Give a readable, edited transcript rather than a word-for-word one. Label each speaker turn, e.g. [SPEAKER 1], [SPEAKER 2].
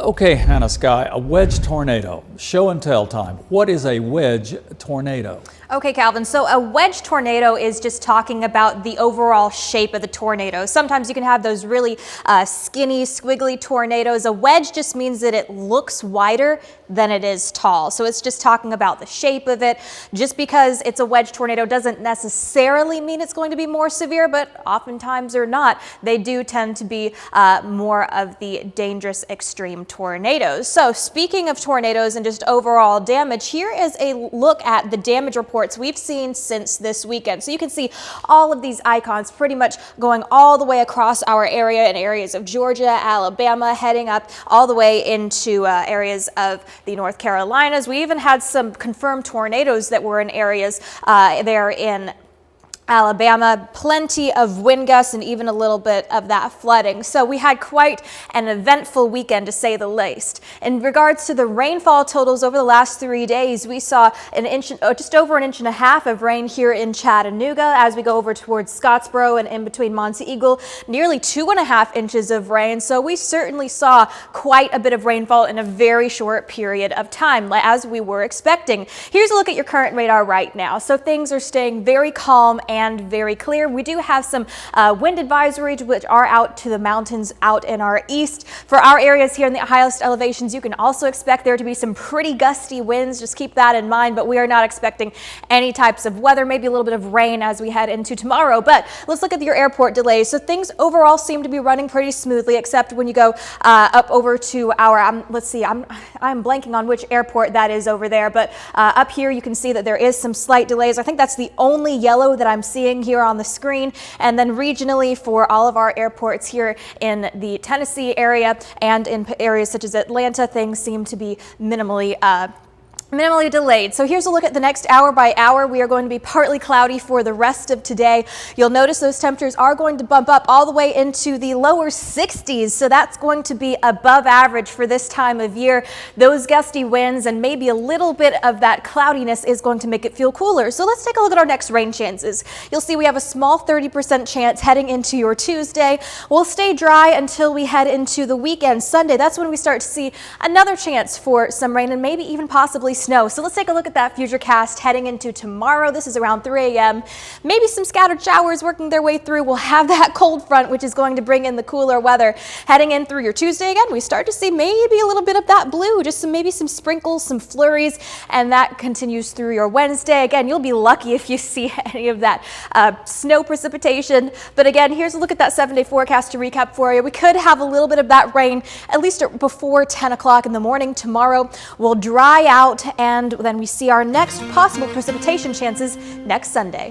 [SPEAKER 1] Okay, Hannah, Skye, a wedge tornado. Show and tell time. What is a wedge tornado?
[SPEAKER 2] Okay, Calvin, so a wedge tornado is just talking about the overall shape of the tornado. Sometimes you can have those really skinny, squiggly tornadoes. A wedge just means that it looks wider than it is tall. So it's just talking about the shape of it. Just because it's a wedge tornado doesn't necessarily mean it's going to be more severe, but oftentimes or not, they do tend to be more of the dangerous extreme tornadoes. So speaking of tornadoes and just overall damage, here is a look at the damage reports we've seen since this weekend. So you can see all of these icons pretty much going all the way across our area in areas of Georgia, Alabama, heading up all the way into areas of the North Carolinas. We even had some confirmed tornadoes that were in areas there in Alabama, plenty of wind gusts and even a little bit of that flooding. So we had quite an eventful weekend, to say the least. In regards to the rainfall totals over the last 3 days, we saw just over an inch and a half of rain here in Chattanooga. As we go over towards Scottsboro and in between Monteagle, nearly 2.5 inches of rain. So we certainly saw quite a bit of rainfall in a very short period of time, as we were expecting. Here's a look at your current radar right now. So things are staying very calm and very clear. We do have some wind advisories which are out to the mountains out in our east. For our areas here in the highest elevations, you can also expect there to be some pretty gusty winds. Just keep that in mind, but we are not expecting any types of weather, maybe a little bit of rain as we head into tomorrow. But let's look at your airport delays. So things overall seem to be running pretty smoothly, except when you go up over to our, let's see, I'm blanking on which airport that is over there, but up here you can see that there is some slight delays. I think that's the only yellow that I'm seeing here on the screen. And then regionally for all of our airports here in the Tennessee area and in areas such as Atlanta, things seem to be minimally delayed. So here's a look at the next hour by hour. We are going to be partly cloudy for the rest of today. You'll notice those temperatures are going to bump up all the way into the lower 60s. So that's going to be above average for this time of year. Those gusty winds and maybe a little bit of that cloudiness is going to make it feel cooler. So let's take a look at our next rain chances. You'll see we have a small 30% chance heading into your Tuesday. We'll stay dry until we head into the weekend. Sunday, that's when we start to see another chance for some rain and maybe even possibly snow. So let's take a look at that futurecast heading into tomorrow. This is around 3 a.m. Maybe some scattered showers working their way through. We'll have that cold front, which is going to bring in the cooler weather. Heading in through your Tuesday again, we start to see maybe a little bit of that blue, just maybe some sprinkles, some flurries, and that continues through your Wednesday. Again, you'll be lucky if you see any of that snow precipitation. But again, here's a look at that 7-day forecast to recap for you. We could have a little bit of that rain at least before 10 o'clock in the morning tomorrow. We'll dry out, and then we see our next possible precipitation chances next Sunday.